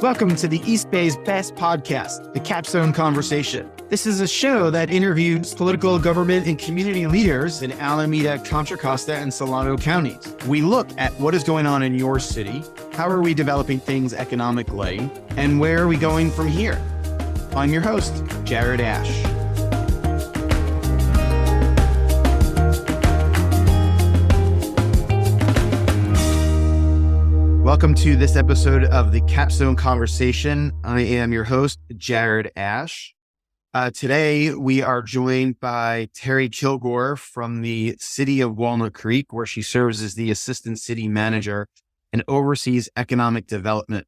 Welcome to the East Bay's best podcast, The Capstone Conversation. This is a show that interviews political, government, and community leaders in Alameda, Contra Costa, and Solano counties. We look at what is going on in your city, how are we developing things economically, and where are we going from here? I'm your host, Jared Ash. Welcome to this episode of the Capstone Conversation. I am your host, Jared Ash. Today, we are joined by Teri Kilgore from the city of Walnut Creek, where she serves as the assistant city manager and oversees economic development.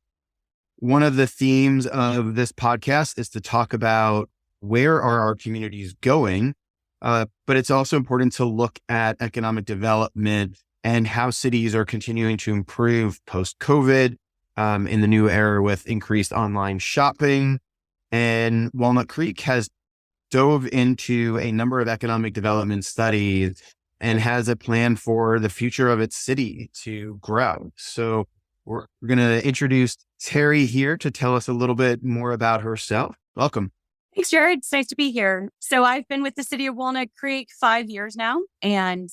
One of the themes of this podcast is to talk about where are our communities going, but it's also important to look at economic development and how cities are continuing to improve post-COVID in the new era with increased online shopping. And Walnut Creek has dove into a number of economic development studies and has a plan for the future of its city to grow. So we're going to introduce Teri here to tell us a little bit more about herself. Welcome. Thanks, Jared. It's nice to be here. So I've been with the city of Walnut Creek 5 years now, and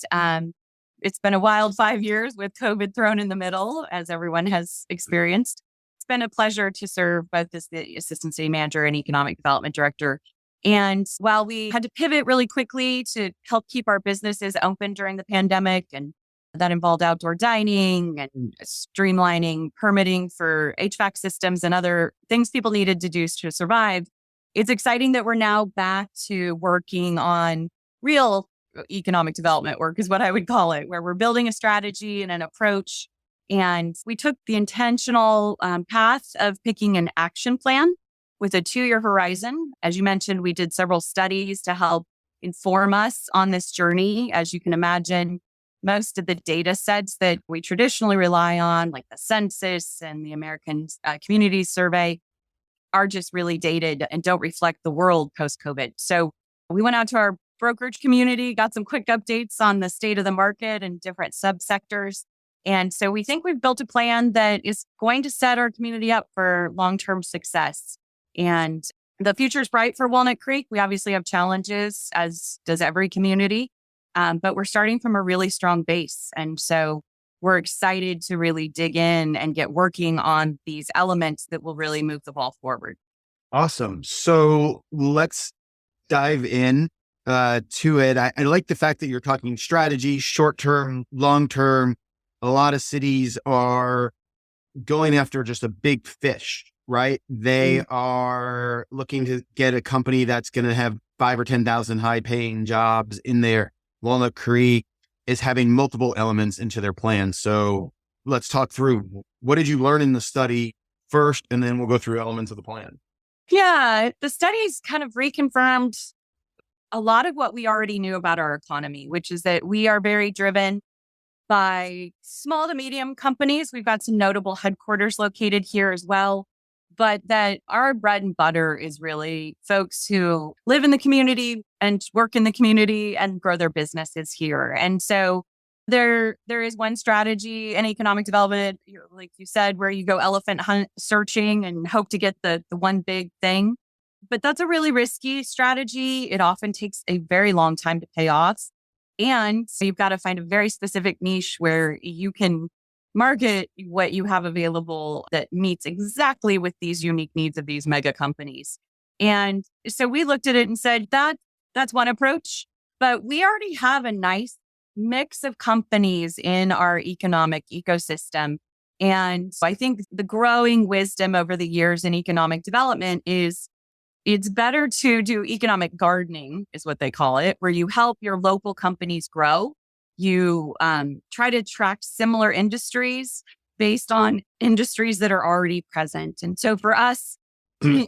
it's been a wild 5 years with COVID thrown in the middle, as everyone has experienced. It's been a pleasure to serve both as the assistant city manager and economic development director. And while we had to pivot really quickly to help keep our businesses open during the pandemic, and that involved outdoor dining and streamlining permitting for HVAC systems and other things people needed to do to survive, it's exciting that we're now back to working on real economic development work, is what I would call it, where we're building a strategy and an approach. And we took the intentional path of picking an action plan with a 2-year horizon. As you mentioned, we did several studies to help inform us on this journey. As you can imagine, most of the data sets that we traditionally rely on, like the census and the American Communities Survey, are just really dated and don't reflect the world post-COVID. So we went out to our brokerage community, got some quick updates on the state of the market and different subsectors. And so we think we've built a plan that is going to set our community up for long-term success. And the future is bright for Walnut Creek. We obviously have challenges, as does every community, but we're starting from a really strong base. And so we're excited to really dig in and get working on these elements that will really move the ball forward. Awesome. So let's dive in to it. I like the fact that you're talking strategy, short-term, long-term. A lot of cities are going after just a big fish, right? They are looking to get a company that's going to have 5,000 or 10,000 high-paying jobs in there. Walnut Creek is having multiple elements into their plan. So let's talk through, what did you learn in the study first, and then we'll go through elements of the plan. Yeah, the studies kind of reconfirmed a lot of what we already knew about our economy, which is that we are very driven by small to medium companies. We've got some notable headquarters located here as well, but that our bread and butter is really folks who live in the community and work in the community and grow their businesses here. And so there is one strategy in economic development, like you said, where you go elephant hunt searching and hope to get the one big thing. But that's a really risky strategy. It often takes a very long time to pay off. And so you've got to find a very specific niche where you can market what you have available that meets exactly with these unique needs of these mega companies. And so we looked at it and said, that's one approach, but we already have a nice mix of companies in our economic ecosystem. And I think the growing wisdom over the years in economic development is it's better to do economic gardening, is what they call it, where you help your local companies grow. You try to attract similar industries based on industries that are already present. And so for us,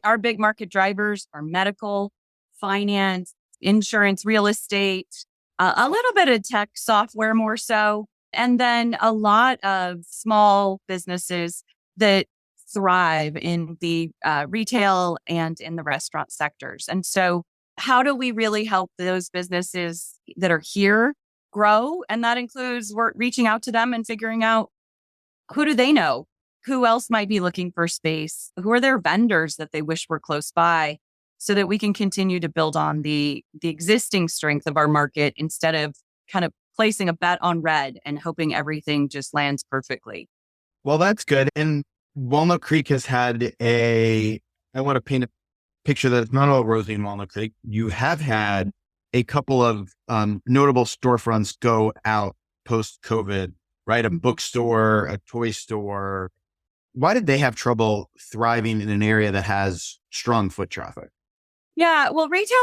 our big market drivers are medical, finance, insurance, real estate, a little bit of tech software more so, and then a lot of small businesses that thrive in the retail and in the restaurant sectors. And so how do we really help those businesses that are here grow? And that includes reaching out to them and figuring out, who do they know who else might be looking for space? Who are their vendors that they wish were close by, so that we can continue to build on the existing strength of our market instead of kind of placing a bet on red and hoping everything just lands perfectly. Well, that's good. And Walnut Creek has had I want to paint a picture that it's not all rosy in Walnut Creek. You have had a couple of notable storefronts go out post-COVID, right? A bookstore, a toy store. Why did they have trouble thriving in an area that has strong foot traffic? Yeah, well, retail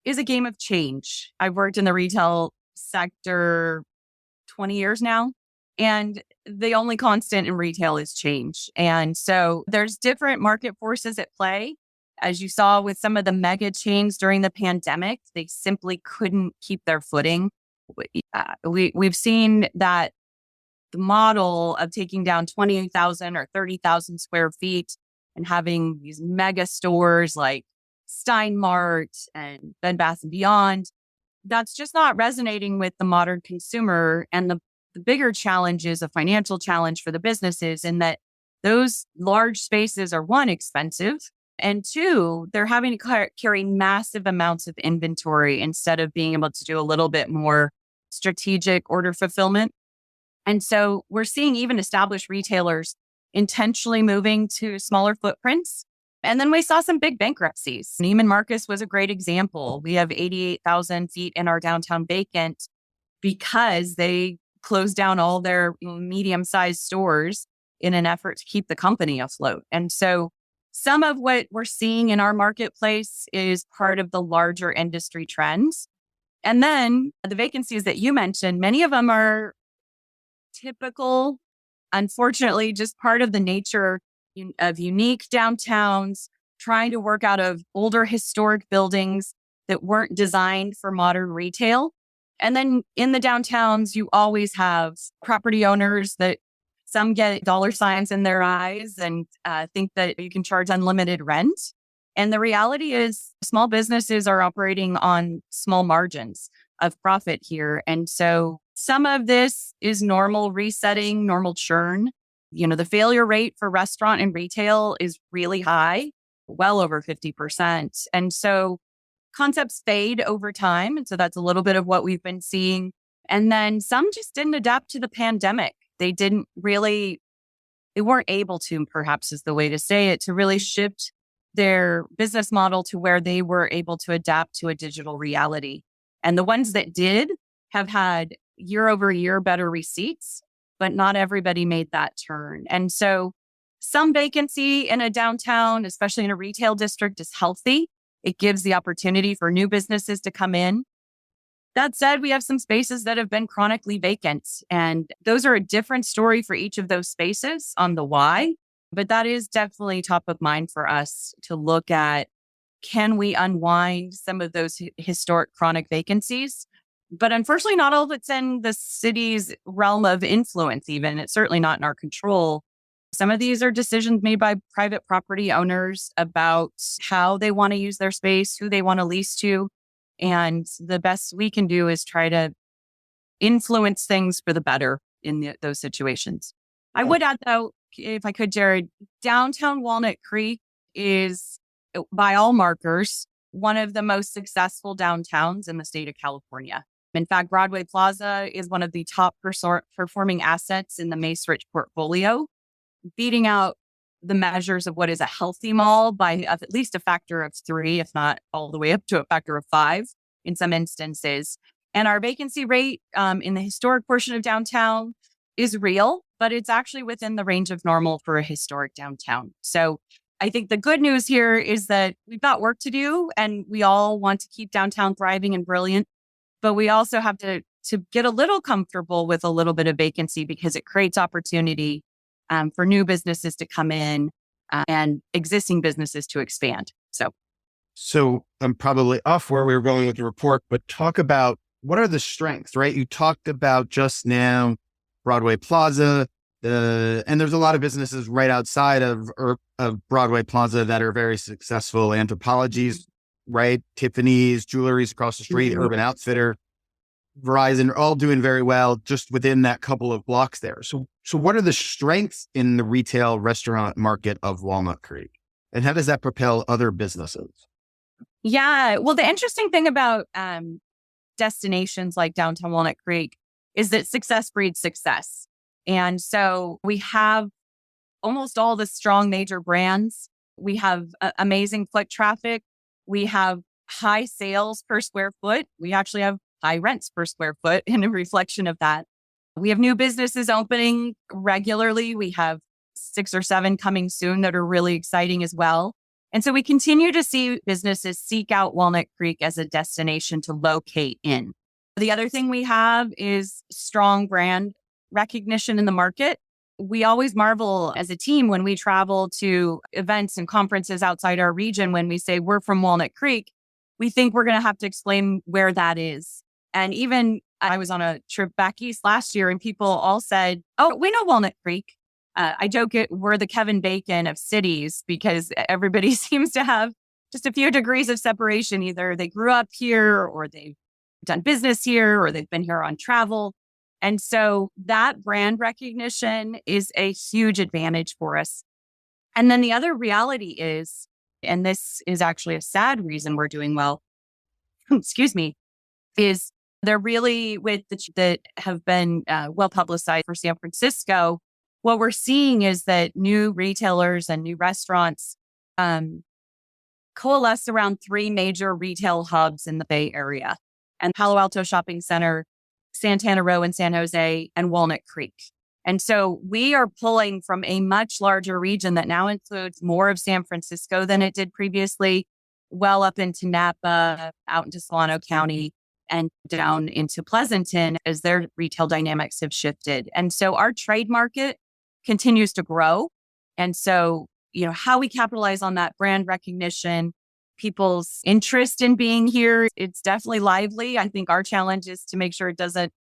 is a game of change. I've worked in the retail sector 20 years now, and the only constant in retail is change. And so there's different market forces at play. As you saw with some of the mega chains during the pandemic, they simply couldn't keep their footing. We've seen that the model of taking down 20,000 or 30,000 square feet and having these mega stores like Stein Mart and Bed Bath & Beyond, that's just not resonating with the modern consumer. And the bigger challenge is a financial challenge for the businesses, in that those large spaces are, one, expensive, and two, they're having to carry massive amounts of inventory instead of being able to do a little bit more strategic order fulfillment. And so we're seeing even established retailers intentionally moving to smaller footprints. And then we saw some big bankruptcies. Neiman Marcus was a great example. We have 88,000 feet in our downtown vacant because they closed down all their medium-sized stores in an effort to keep the company afloat. And so some of what we're seeing in our marketplace is part of the larger industry trends. And then the vacancies that you mentioned, many of them are typical, unfortunately, just part of the nature of unique downtowns, trying to work out of older historic buildings that weren't designed for modern retail. And then in the downtowns, you always have property owners that some get dollar signs in their eyes and think that you can charge unlimited rent. And the reality is small businesses are operating on small margins of profit here. And so some of this is normal resetting, normal churn. The failure rate for restaurant and retail is really high, well over 50%. And so concepts fade over time. And so that's a little bit of what we've been seeing. And then some just didn't adapt to the pandemic. They weren't able to, perhaps is the way to say it, to really shift their business model to where they were able to adapt to a digital reality. And the ones that did have had year over year better receipts, but not everybody made that turn. And so some vacancy in a downtown, especially in a retail district, is healthy. It gives the opportunity for new businesses to come in. That said, we have some spaces that have been chronically vacant, and those are a different story for each of those spaces on the why. But that is definitely top of mind for us to look at. Can we unwind some of those historic chronic vacancies? But unfortunately, not all of it's in the city's realm of influence, even. It's certainly not in our control. Some of these are decisions made by private property owners about how they want to use their space, who they want to lease to. And the best we can do is try to influence things for the better in those situations. I would add, though, if I could, Jared, downtown Walnut Creek is, by all markers, one of the most successful downtowns in the state of California. In fact, Broadway Plaza is one of the top performing assets in the Macerich portfolio, beating out the measures of what is a healthy mall by at least a factor of 3, if not all the way up to a factor of 5 in some instances. And our vacancy rate in the historic portion of downtown is real, but it's actually within the range of normal for a historic downtown. So I think the good news here is that we've got work to do, and we all want to keep downtown thriving and brilliant, but we also have to get a little comfortable with a little bit of vacancy, because it creates opportunity for new businesses to come in and existing businesses to expand. So I'm probably off where we were going with the report, but talk about what are the strengths, right? You talked about just now Broadway Plaza, and there's a lot of businesses right outside of Broadway Plaza that are very successful. Anthropologies, right? Tiffany's, Jewelry's across the street, Urban Outfitter. Verizon are all doing very well just within that couple of blocks there. So what are the strengths in the retail restaurant market of Walnut Creek? And how does that propel other businesses? Yeah. Well, the interesting thing about destinations like downtown Walnut Creek is that success breeds success. And so we have almost all the strong major brands. We have amazing foot traffic. We have high sales per square foot. We actually have high rents per square foot in a reflection of that. We have new businesses opening regularly. We have 6 or 7 coming soon that are really exciting as well. And so we continue to see businesses seek out Walnut Creek as a destination to locate in. The other thing we have is strong brand recognition in the market. We always marvel as a team when we travel to events and conferences outside our region. When we say we're from Walnut Creek, we think we're going to have to explain where that is. And even I was on a trip back east last year and people all said, "Oh, we know Walnut Creek." I joke we're the Kevin Bacon of cities because everybody seems to have just a few degrees of separation. Either they grew up here or they've done business here or they've been here on travel. And so that brand recognition is a huge advantage for us. And then the other reality is, and this is actually a sad reason we're doing well, excuse me, is they're really that have been well publicized for San Francisco. What we're seeing is that new retailers and new restaurants coalesce around 3 major retail hubs in the Bay Area, and Palo Alto Shopping Center, Santana Row in San Jose, and Walnut Creek. And so we are pulling from a much larger region that now includes more of San Francisco than it did previously, well up into Napa, out into Solano County, and down into Pleasanton as their retail dynamics have shifted. And so our trade market continues to grow. And so, how we capitalize on that brand recognition, people's interest in being here, it's definitely lively. I think our challenge is to make sure it doesn't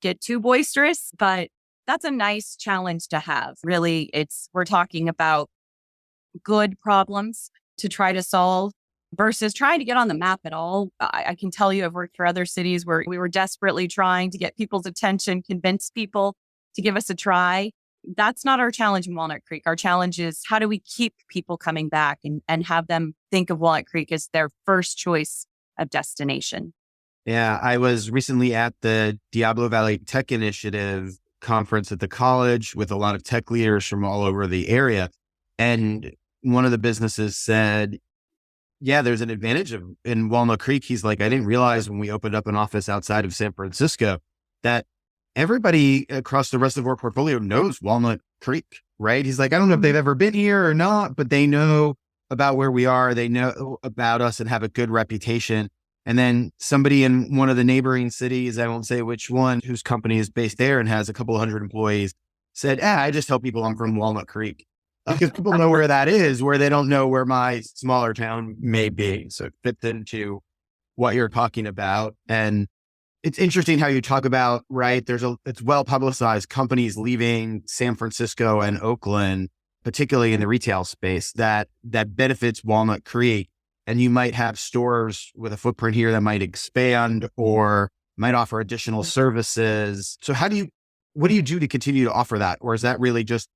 get too boisterous, but that's a nice challenge to have. Really, we're talking about good problems to try to solve versus trying to get on the map at all. I can tell you I've worked for other cities where we were desperately trying to get people's attention, convince people to give us a try. That's not our challenge in Walnut Creek. Our challenge is how do we keep people coming back and have them think of Walnut Creek as their first choice of destination. Yeah, I was recently at the Diablo Valley Tech Initiative conference at the college with a lot of tech leaders from all over the area. And one of the businesses said, yeah, there's an advantage in Walnut Creek. He's like, I didn't realize when we opened up an office outside of San Francisco that everybody across the rest of our portfolio knows Walnut Creek, right? He's like, I don't know if they've ever been here or not, but they know about where we are. They know about us and have a good reputation. And then somebody in one of the neighboring cities, I won't say which one, whose company is based there and has a couple of 100 employees, said, I just tell people I'm from Walnut Creek. Because people know where that is, where they don't know where my smaller town may be. So it fits into what you're talking about. And it's interesting how you talk about, right? It's well publicized companies leaving San Francisco and Oakland, particularly in the retail space, that benefits Walnut Creek. And you might have stores with a footprint here that might expand or might offer additional services. So what do you do to continue to offer that? Or is that really just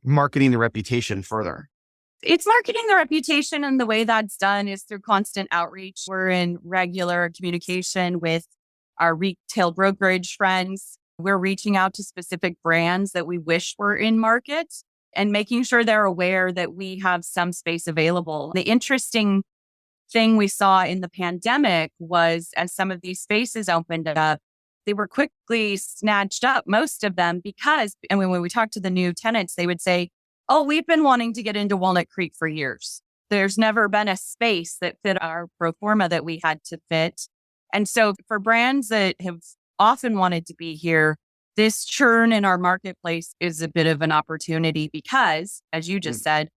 marketing the reputation further? It's marketing the reputation, and the way that's done is through constant outreach. We're in regular communication with our retail brokerage friends. We're reaching out to specific brands that we wish were in market and making sure they're aware that we have some space available. The interesting thing we saw in the pandemic was as some of these spaces opened up, they were quickly snatched up, most of them, and when we talked to the new tenants, they would say, oh, we've been wanting to get into Walnut Creek for years. There's never been a space that fit our pro forma that we had to fit. And so for brands that have often wanted to be here, this churn in our marketplace is a bit of an opportunity because, as you just said,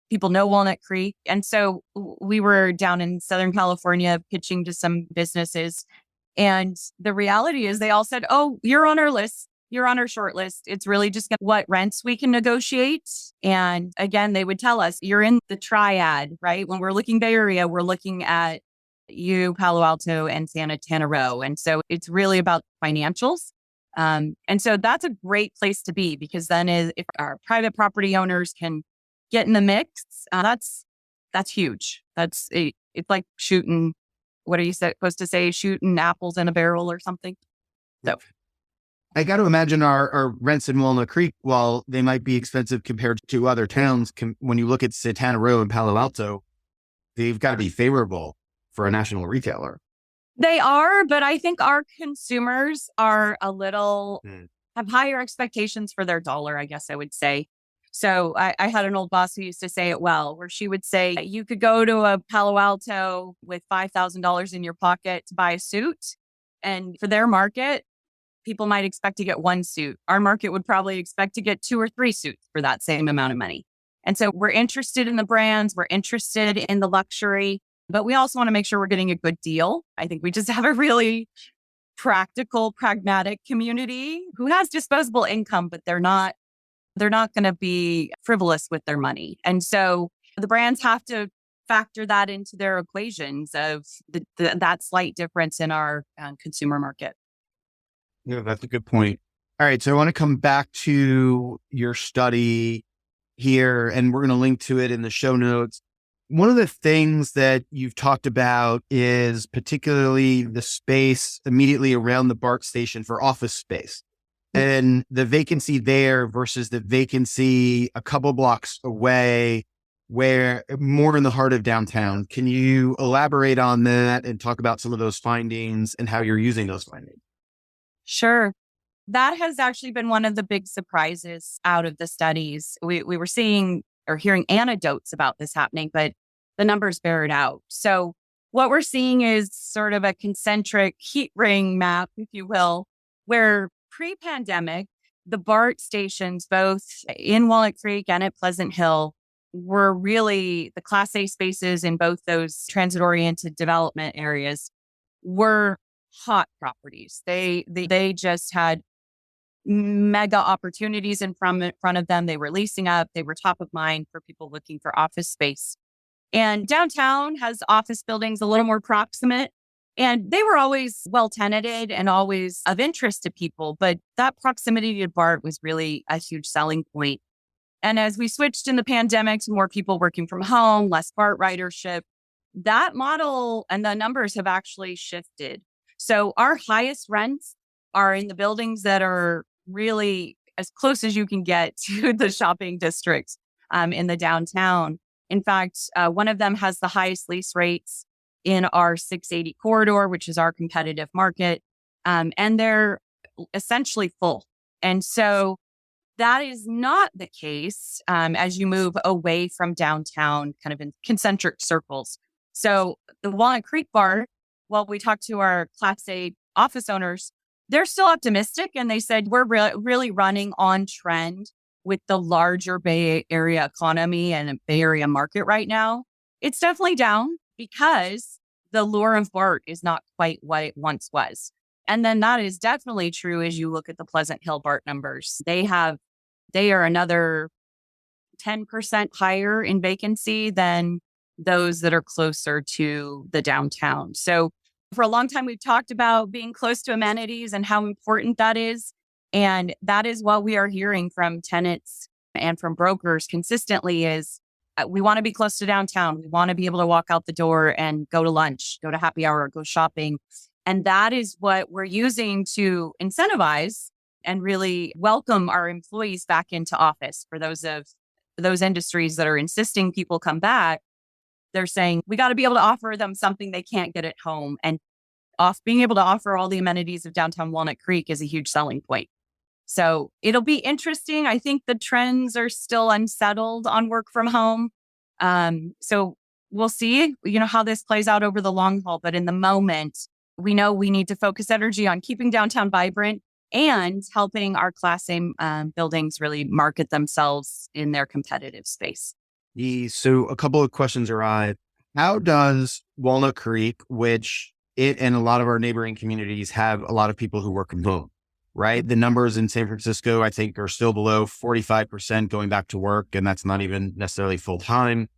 people know Walnut Creek. And so we were down in Southern California pitching to some businesses. And the reality is they all said, oh, you're on our list. You're on our short list. It's really just what rents we can negotiate. And again, they would tell us you're in the triad, right? When we're looking Bay Area, we're looking at Palo Alto, and Santana Row. And so it's really about financials. And so that's a great place to be, because then if our private property owners can get in the mix, that's huge. It's like shooting, what are you supposed to say? Shooting apples in a barrel or something. So I got to imagine our rents in Walnut Creek, while they might be expensive compared to other towns, when you look at Santana Row and Palo Alto, they've got to be favorable for a national retailer. they are, but I think our consumers are have higher expectations for their dollar, I guess I would say. So I had an old boss who used to say it well, where she would say, you could go to a Palo Alto with $5,000 in your pocket to buy a suit. And for their market, people might expect to get one suit. Our market would probably expect to get 2 or 3 suits for that same amount of money. And so we're interested in the brands, we're interested in the luxury, but we also want to make sure we're getting a good deal. I think we just have a really practical, pragmatic community who has disposable income, but they're not going to be frivolous with their money. And so the brands have to factor that into their equations of that slight difference in our consumer market. Yeah, that's a good point. All right. So I want to come back to your study here, and we're going to link to it in the show notes. One of the things that you've talked about is particularly the space immediately around the BART station for office space, and the vacancy there versus the vacancy a couple blocks away, where more in the heart of downtown. Can you elaborate on that and talk about some of those findings and how you're using those findings? Sure. That has actually been one of the big surprises out of the studies. We were seeing or hearing anecdotes about this happening, but the numbers bear it out. So what we're seeing is sort of a concentric heat ring map, if you will, where pre-pandemic, the BART stations, both in Walnut Creek and at Pleasant Hill, were really the Class A spaces in both those transit-oriented development areas were hot properties. They just had mega opportunities in front of them. They were leasing up. They were top of mind for people looking for office space. And downtown has office buildings a little more proximate, and they were always well tenanted and always of interest to people. But that proximity to BART was really a huge selling point. And as we switched in the pandemic to more people working from home, less BART ridership, that model and the numbers have actually shifted. So our highest rents are in the buildings that are really as close as you can get to the shopping districts in the downtown. In fact, one of them has the highest lease rates in our 680 corridor, which is our competitive market. And they're essentially full. And so that is not the case as you move away from downtown, kind of in concentric circles. So the Walnut Creek BART, well, we talked to our Class A office owners, they're still optimistic. And they said, we're really running on trend with the larger Bay Area economy and Bay Area market right now. It's definitely down because the lure of BART is not quite what it once was. And then that is definitely true as you look at the Pleasant Hill BART numbers. They are another 10% higher in vacancy than those that are closer to the downtown. So for a long time, we've talked about being close to amenities and how important that is. And that is what we are hearing from tenants and from brokers consistently is we want to be close to downtown. We want to be able to walk out the door and go to lunch, go to happy hour, go shopping. And that is what we're using to incentivize and really welcome our employees back into office. For those industries that are insisting people come back, they're saying we got to be able to offer them something they can't get at home. And being able to offer all the amenities of downtown Walnut Creek is a huge selling point. So it'll be interesting. I think the trends are still unsettled on work from home. So we'll see, how this plays out over the long haul. But in the moment, we know we need to focus energy on keeping downtown vibrant and helping our Class A buildings really market themselves in their competitive space. So a couple of questions arrive. How does Walnut Creek, which it and a lot of our neighboring communities have a lot of people who work from home, right? The numbers in San Francisco, I think, are still below 45% going back to work, and that's not even necessarily full time.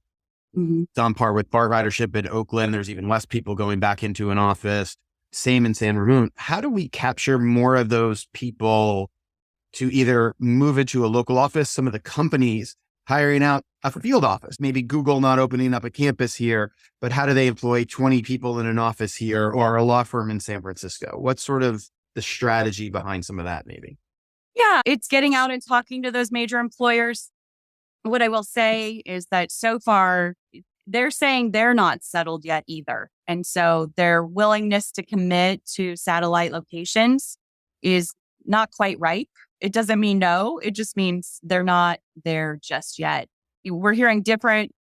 It's on par with bar ridership in Oakland. There's even less people going back into an office. Same in San Ramon. How do we capture more of those people to either move into a local office? Some of the companies hiring out a field office, maybe Google not opening up a campus here, but how do they employ 20 people in an office here or a law firm in San Francisco? What's sort of the strategy behind some of that maybe? Yeah, it's getting out and talking to those major employers. What I will say is that so far, they're saying they're not settled yet either. And so their willingness to commit to satellite locations is not quite ripe. It doesn't mean no. It just means they're not there just yet. We're hearing different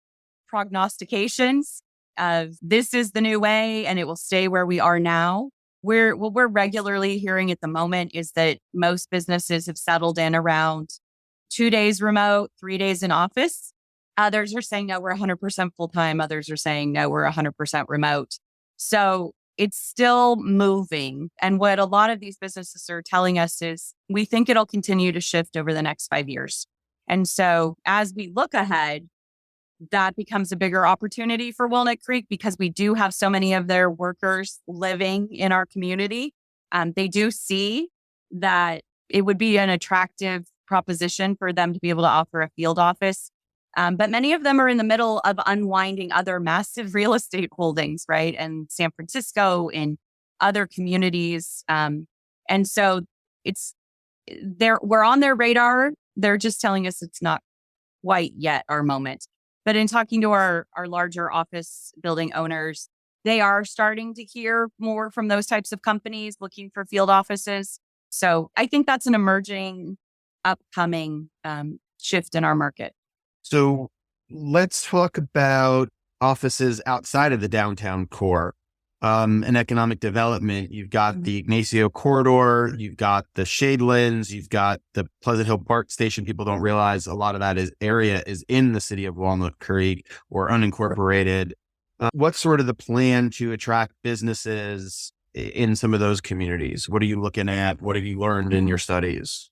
prognostications of this is the new way and it will stay where we are now. What we're regularly hearing at the moment is that most businesses have settled in around 2 days remote, 3 days in office. Others are saying, no, we're 100% full time. Others are saying, no, we're 100% remote. So it's still moving. And what a lot of these businesses are telling us is we think it'll continue to shift over the next 5 years. And so as we look ahead, that becomes a bigger opportunity for Walnut Creek because we do have so many of their workers living in our community. They do see that it would be an attractive proposition for them to be able to offer a field office. But many of them are in the middle of unwinding other massive real estate holdings, right? And San Francisco, in other communities. And so we're on their radar. They're just telling us it's not quite yet our moment. But in talking to our larger office building owners, they are starting to hear more from those types of companies looking for field offices. So I think that's an emerging, upcoming shift in our market. So let's talk about offices outside of the downtown core and economic development. You've got the Ignacio corridor, you've got the Shadelands, you've got the Pleasant Hill Park Station. People don't realize a lot of that area is in the city of Walnut Creek or unincorporated. What's sort of the plan to attract businesses in some of those communities? What are you looking at? What have you learned in your studies?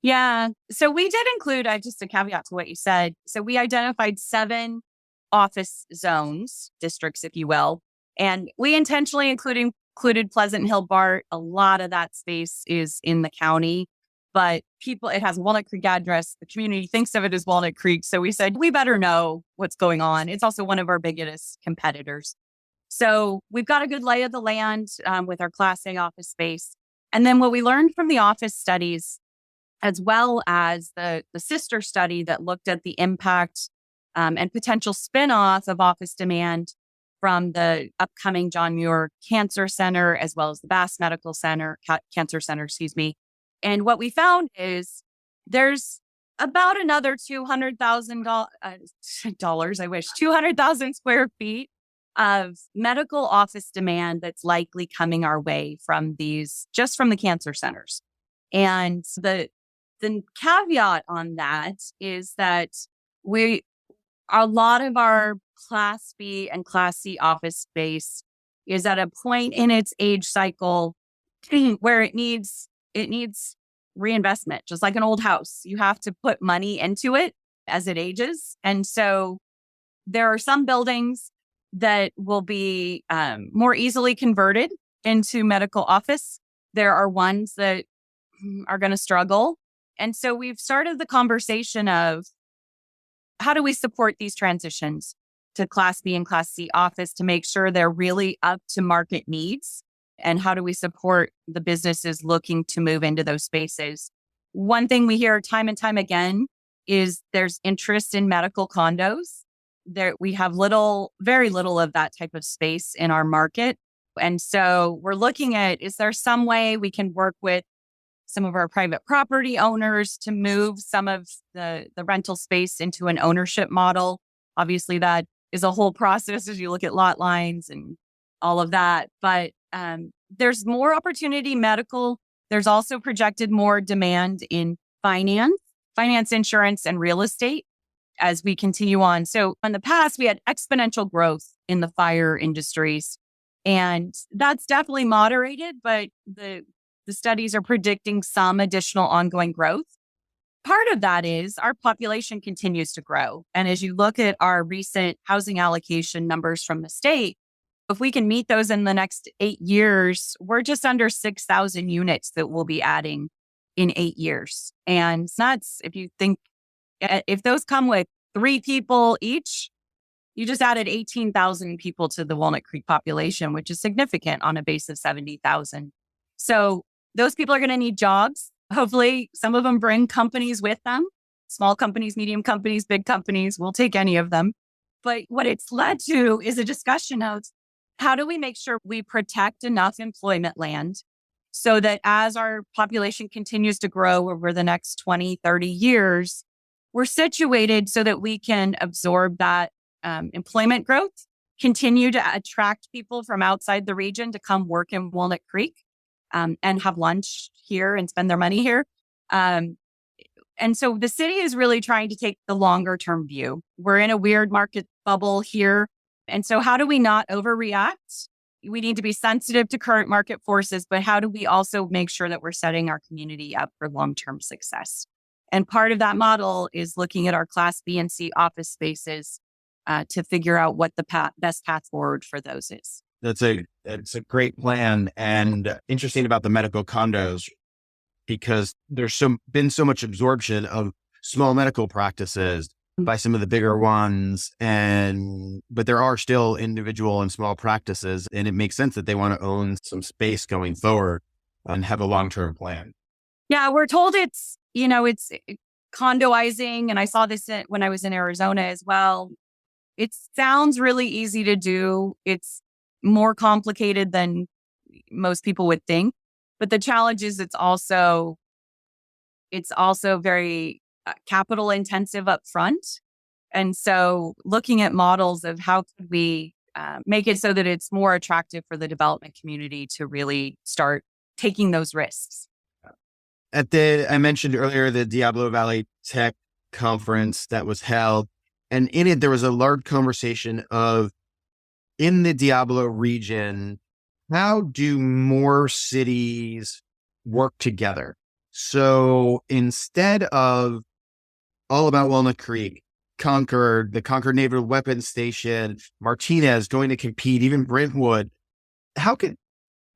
Yeah. So we did include, just a caveat to what you said. So we identified 7 office zones, districts, if you will. And we intentionally included Pleasant Hill BART. A lot of that space is in the county, but it has a Walnut Creek address. The community thinks of it as Walnut Creek. So we said, we better know what's going on. It's also one of our biggest competitors. So we've got a good lay of the land with our Class A office space. And then what we learned from the office studies, as well as the sister study that looked at the impact and potential spinoff of office demand from the upcoming John Muir Cancer Center, as well as the Bass Medical Center, Cancer Center, excuse me. And what we found is there's about another $200,000, 200,000 square feet of medical office demand that's likely coming our way from just from the cancer centers. And the caveat on that is that a lot of our Class B and Class C office space is at a point in its age cycle where it needs reinvestment, just like an old house. You have to put money into it as it ages. And so there are some buildings that will be more easily converted into medical office. There are ones that are going to struggle. And so we've started the conversation of how do we support these transitions to Class B and Class C office to make sure they're really up to market needs? And how do we support the businesses looking to move into those spaces? One thing we hear time and time again is there's interest in medical condos. We have very little of that type of space in our market. And so we're looking at, is there some way we can work with some of our private property owners to move some of the rental space into an ownership model? Obviously, that is a whole process as you look at lot lines and all of that. But there's more opportunity medical. There's also projected more demand in finance, insurance, and real estate as we continue on. So in the past, we had exponential growth in the fire industries, and that's definitely moderated, but the studies are predicting some additional ongoing growth. part of that is our population continues to grow. And as you look at our recent housing allocation numbers from the state, if we can meet those in the next 8 years, we're just under 6,000 units that we'll be adding in 8 years. And that's, if you think, if those come with 3 people each, you just added 18,000 people to the Walnut Creek population, which is significant on a base of 70,000. So those people are going to need jobs. Hopefully, some of them bring companies with them, small companies, medium companies, big companies. We'll take any of them. But what it's led to is a discussion of how do we make sure we protect enough employment land so that as our population continues to grow over the next 20, 30 years, we're situated so that we can absorb that employment growth, continue to attract people from outside the region to come work in Walnut Creek and have lunch here and spend their money here. And so the city is really trying to take the longer term view. We're in a weird market bubble here. And so how do we not overreact? We need to be sensitive to current market forces, but how do we also make sure that we're setting our community up for long-term success? And part of that model is looking at our Class B and C office spaces to figure out what the best path forward for those is. That's a great plan, and interesting about the medical condos because there's been so much absorption of small medical practices by some of the bigger ones, but there are still individual and small practices, and it makes sense that they want to own some space going forward and have a long-term plan. Yeah, we're told it's condoizing, and I saw this when I was in Arizona as well. It sounds really easy to do. It's more complicated than most people would think, but the challenge is it's also very capital intensive up front. And so looking at models of how could we make it so that it's more attractive for the development community to really start taking those risks. I mentioned earlier the Diablo Valley Tech Conference that was held, and in it, there was a large conversation of, in the Diablo region, how do more cities work together? So instead of all about Walnut Creek, Concord, the Concord Naval Weapons Station, Martinez going to compete, even Brentwood, how could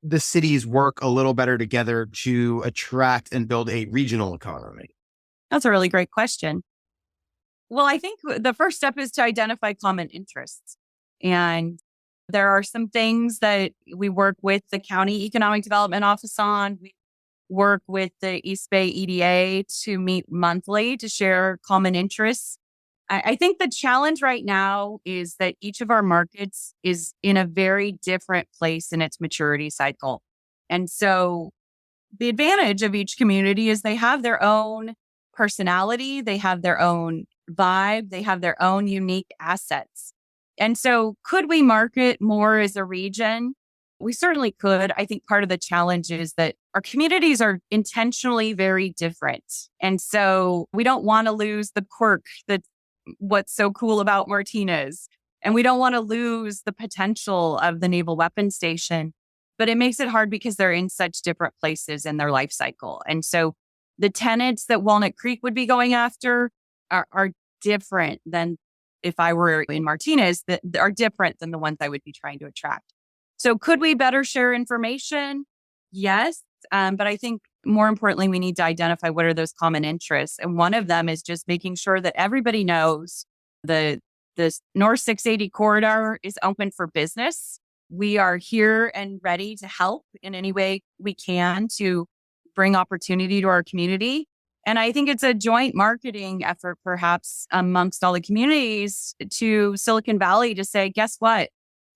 the cities work a little better together to attract and build a regional economy? That's a really great question. Well, I think the first step is to identify common interests. And there are some things that we work with the County Economic Development Office on. We work with the East Bay EDA to meet monthly to share common interests. I think the challenge right now is that each of our markets is in a very different place in its maturity cycle. And so the advantage of each community is they have their own personality, they have their own vibe, they have their own unique assets. And so could we market more as a region? We certainly could. I think part of the challenge is that our communities are intentionally very different. And so we don't want to lose the quirk that's what's so cool about Martinez. And we don't want to lose the potential of the Naval Weapons Station. But it makes it hard because they're in such different places in their life cycle. And so the tenants that Walnut Creek would be going after are different than if I were in Martinez, that are different than the ones I would be trying to attract. So could we better share information? Yes. But I think more importantly, we need to identify what are those common interests. And one of them is just making sure that everybody knows the North 680 corridor is open for business. We are here and ready to help in any way we can to bring opportunity to our community. And I think it's a joint marketing effort, perhaps amongst all the communities to Silicon Valley to say, guess what?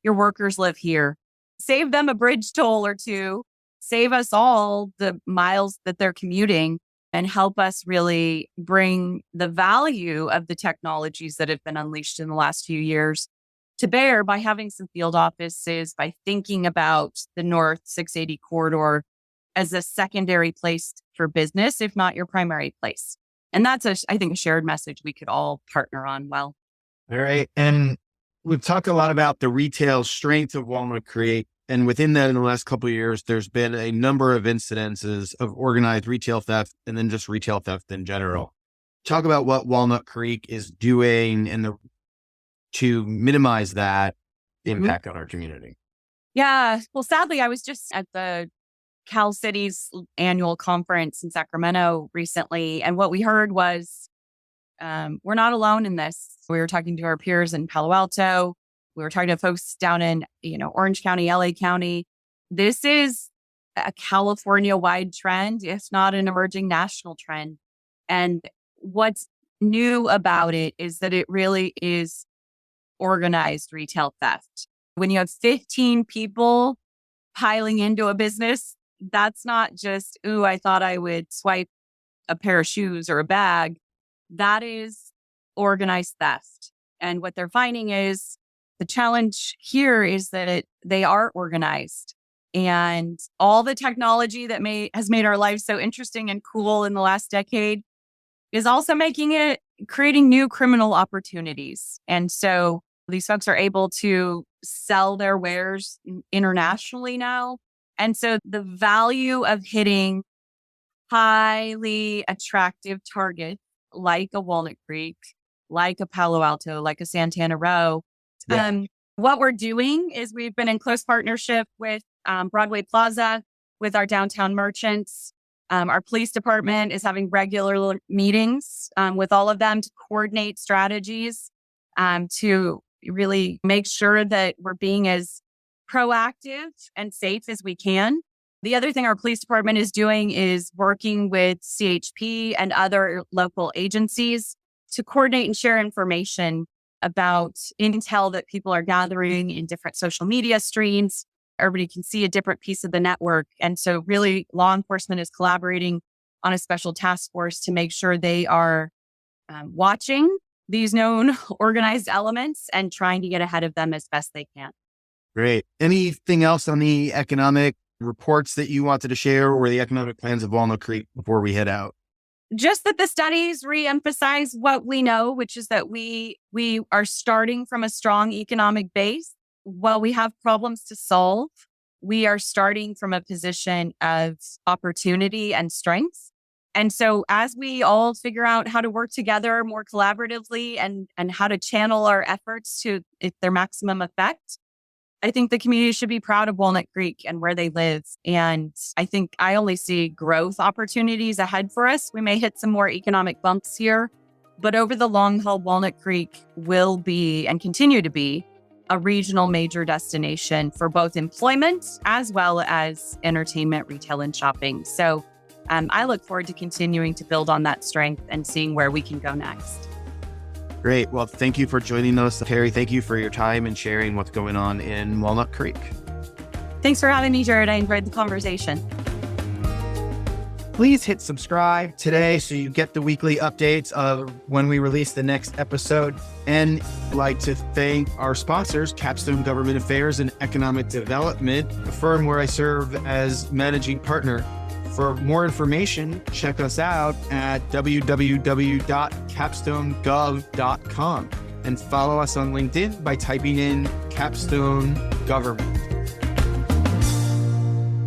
Your workers live here. Save them a bridge toll or two. Save us all the miles that they're commuting and help us really bring the value of the technologies that have been unleashed in the last few years to bear by having some field offices, by thinking about the North 680 corridor as a secondary place for business, if not your primary place. And that's, I think, a shared message we could all partner on well. All right. And we've talked a lot about the retail strength of Walnut Creek. And within that, in the last couple of years, there's been a number of incidences of organized retail theft and then just retail theft in general. talk about what Walnut Creek is doing to minimize that impact on our community. Yeah. Well, sadly, I was just at the Cal City's annual conference in Sacramento recently. And what we heard was we're not alone in this. We were talking to our peers in Palo Alto. We were talking to folks down in, Orange County, LA County. This is a California-wide trend, if not an emerging national trend. And what's new about it is that it really is organized retail theft. When you have 15 people piling into a business, that's not just, ooh, I thought I would swipe a pair of shoes or a bag. That is organized theft. And what they're finding is the challenge here is that they are organized. And all the technology that has made our lives so interesting and cool in the last decade is also creating new criminal opportunities. And so these folks are able to sell their wares internationally now. And so the value of hitting highly attractive targets like a Walnut Creek, like a Palo Alto, like a Santana Row. Yeah. What we're doing is we've been in close partnership with Broadway Plaza, with our downtown merchants. Our police department is having regular meetings with all of them to coordinate strategies to really make sure that we're being as proactive and safe as we can. The other thing our police department is doing is working with CHP and other local agencies to coordinate and share information about intel that people are gathering in different social media streams. Everybody can see a different piece of the network. And so really law enforcement is collaborating on a special task force to make sure they are watching these known organized elements and trying to get ahead of them as best they can. Great. Anything else on the economic reports that you wanted to share or the economic plans of Walnut Creek before we head out? Just that the studies reemphasize what we know, which is that we are starting from a strong economic base. While we have problems to solve, we are starting from a position of opportunity and strength. And so as we all figure out how to work together more collaboratively and how to channel our efforts to their maximum effect, I think the community should be proud of Walnut Creek and where they live. And I think I only see growth opportunities ahead for us. We may hit some more economic bumps here, but over the long haul, Walnut Creek will be and continue to be a regional major destination for both employment as well as entertainment, retail, and shopping. So I look forward to continuing to build on that strength and seeing where we can go next. Great. Well, thank you for joining us, Teri. Thank you for your time and sharing what's going on in Walnut Creek. Thanks for having me, Jared. I enjoyed the conversation. Please hit subscribe today so you get the weekly updates of when we release the next episode. And I'd like to thank our sponsors, Capstone Government Affairs and Economic Development, a firm where I serve as managing partner. For more information, check us out at www.capstonegov.com and follow us on LinkedIn by typing in Capstone Government.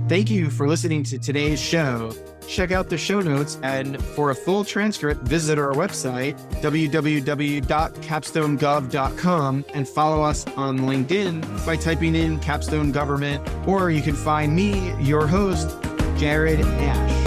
Thank you for listening to today's show. Check out the show notes, and for a full transcript, visit our website, www.capstonegov.com, and follow us on LinkedIn by typing in Capstone Government, or you can find me, your host, Jared Ash.